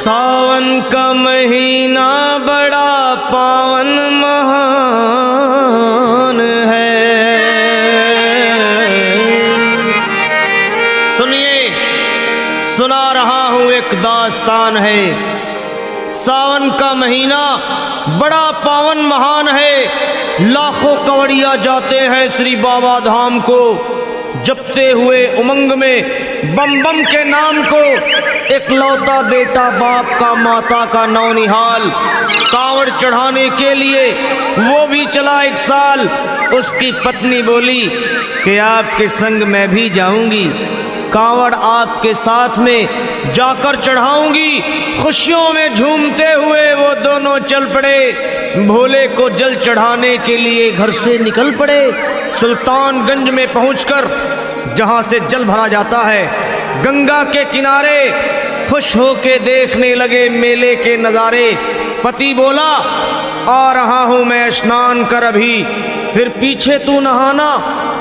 सावन का महीना बड़ा पावन महान है। सुनिए, सुना रहा हूं एक दास्तान है। सावन का महीना बड़ा पावन महान है। लाखों कवड़िया जाते हैं श्री बाबा धाम को, जपते हुए उमंग में बम बम के नाम को। एकलौता बेटा बाप का, माता का नौनिहाल, कांवड़ चढ़ाने के लिए वो भी चला एक साल। उसकी पत्नी बोली कि आपके संग मैं भी जाऊंगी, कांवड़ आपके साथ में जाकर चढ़ाऊंगी। खुशियों में झूमते हुए वो दोनों चल पड़े। भोले को जल चढ़ाने के लिए घर से निकल पड़े। सुल्तानगंज में पहुंचकर, जहां से जल भरा जाता है, गंगा के किनारे खुश होके देखने लगे मेले के नज़ारे। पति बोला आ रहा हूं मैं स्नान कर अभी, फिर पीछे तू नहाना,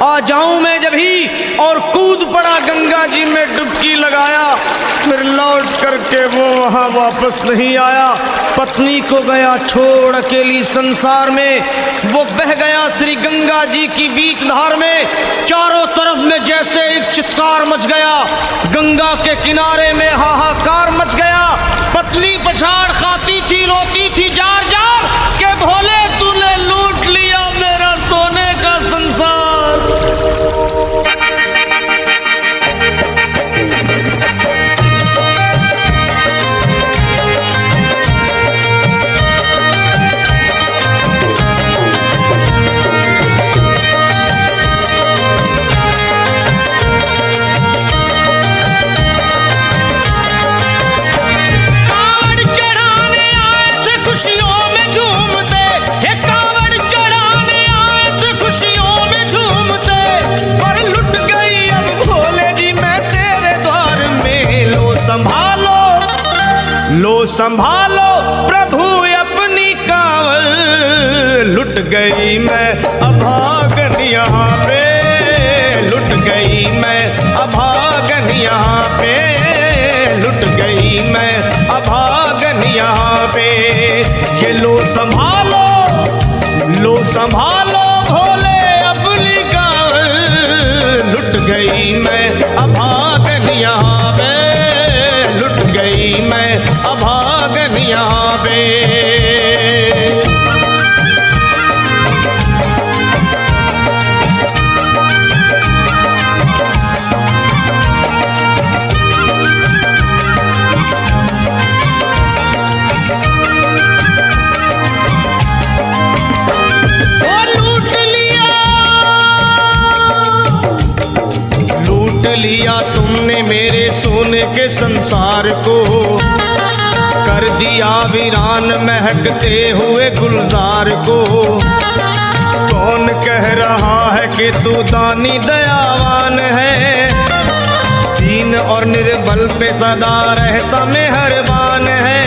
आ जाऊं मैं जभी। और कूद पड़ा गंगा जी में, डुबकी लगाया। फिर लौट करके वो वहां वापस नहीं आया। पत्नी को गया छोड़ अकेली संसार में। वो बह गया श्री गंगा जी की बीच धार में। चारों तरफ में जैसे एक चित्कार मच गया, गंगा के किनारे में हाहाकार मच गया। पत्नी पछाड़ खाती थी, रोती थी जार जार के भोले तूने लूट लिया मेरा सोने का संसार। लो संभालो प्रभु अपनी कांवड़, लुट गई मैं अभागन यहाँ पे, लुट गई मैं अभागन यहाँ पे, लुट गई मैं अभागन यहाँ पे। ये लो संभालो भोले अपनी कांवड़, लुट गई मैं अभागन यहाँ पे, लुट गई मैं अभागन यहाँ पे। लूट लिया तुमने मेरे सोने के संसार को, कर दिया वीरान महकते हुए गुलजार को। कौन कह रहा है कि तू दानी दयावान है, दीन और निर्बल पे सदा रहता मेहरबान है।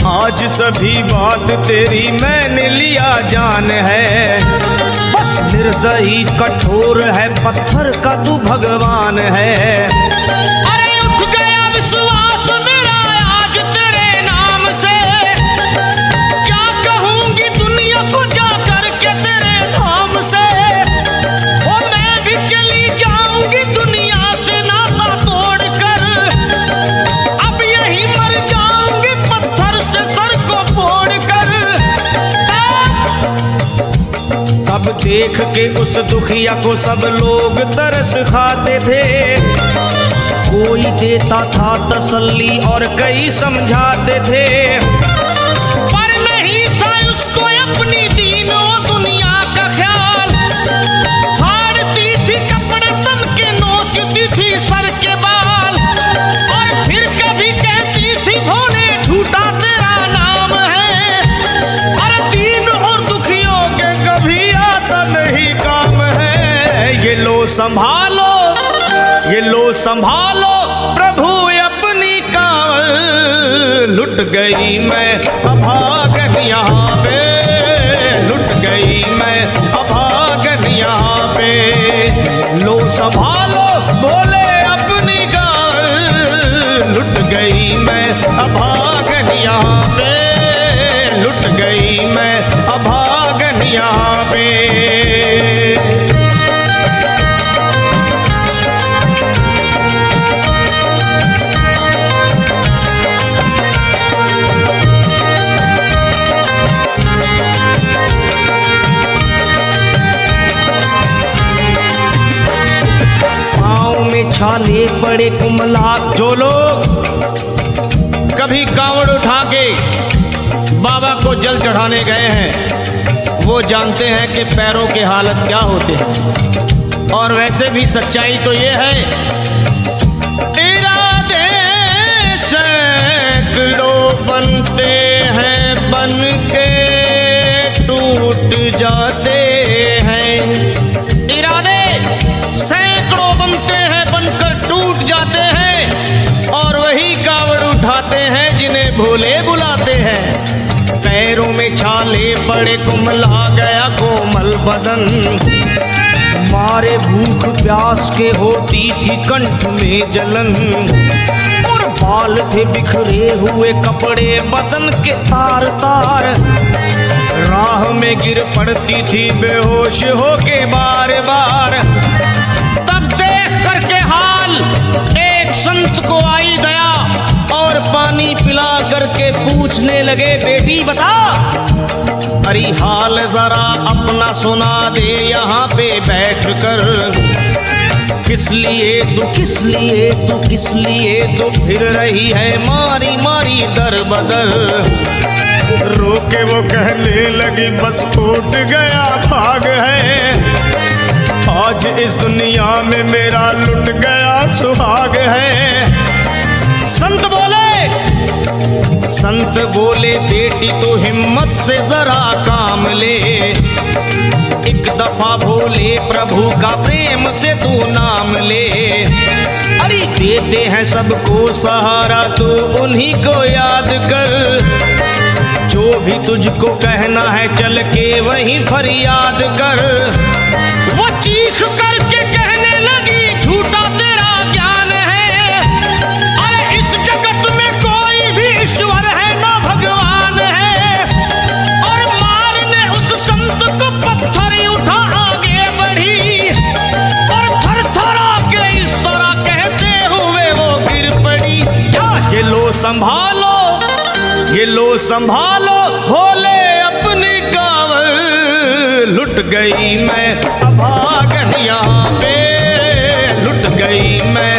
आज सभी बात तेरी मैंने लिया जान है, बस निर्दयी कठोर है पत्थर का तू भगवान है। अरे उठ गया विश्वास मेरा आज तेरे नाम से, क्या कहूंगी दुनिया को जा करके तेरे धाम से। ओ मैं भी चली जाऊंगी दुनिया से नाता तोड़कर, अब यही मर जाऊंगी पत्थर से सर को फोड़कर। तब देख के उस दुखिया को सब लोग तरस खाते थे, कोई देता था तसल्ली और कई समझाते थे। पर नहीं था उसको अपनी दीनों दुनिया का ख्याल, फाड़ती थी कपड़े तन के, नोचती थी सर के बाल। और फिर कभी कहती थी भोले झूठा तेरा नाम है, अरे दीन और दुखियों के कभी आता नहीं काम है। ये लो संभालो प्रभु अपनी कांवड़, लुट गई मैं अभागन यहाँ पे, लुट गई मैं अभागन यहाँ पे। लो संभालो भोले अपनी कांवड़, लुट गई मैं छाले पड़े कुमला। जो लोग कभी कांवड़ उठा के बाबा को जल चढ़ाने गए हैं वो जानते हैं कि पैरों के हालत क्या होते हैं। और वैसे भी सच्चाई तो ये है, इरादे सैकड़ों बनते हैं बन के टूट जाते हैं। इरादे सैकड़ों बनते हैं बनकर टूट जाते हैं और वही कावड़ उठाते हैं जिन्हें भोले बुलाते हैं। पैरों में छाले पड़े कुमला गया कोमल बदन, मारे भूख प्यास के होती थी कंठ में जलन। और बाल थे बिखरे हुए कपड़े बदन के तार तार, राह में गिर पड़ती थी बेहोश होके बार बार। तब देख करके हाल एक संत को आई दया और पानी पिला करके पूछने लगे, बेटी बता अरे हाल जरा अपना सुना दे यहाँ पे बैठ कर। किस लिए तू फिर रही है मारी मारी दर बदर। रोके वो कहने लगी बस टूट गया भाग है, आज इस दुनिया में मेरा लुट गया सुहाग है। संत बोले बेटी तो हिम्मत से जरा काम ले, एक दफा भोले प्रभु का प्रेम से तू नाम ले। अरे देते हैं सबको सहारा तू उन्हीं को याद कर, जो भी तुझको कहना है चल के वहीं फरियाद कर। वो चीख करके कहने लगी झूठा तेरा ज्ञान है, अरे इस जगत में कोई भी ईश्वर है ना भगवान है। और मारने उस संत को पत्थर उठा आगे बढ़ी और थर थर के इस तरह कहते हुए वो गिर पड़ी। क्या ये लो संभालो भोले अपनी कावड़, लुट गई मैं अभागन यहाँ पे, लुट गई मैं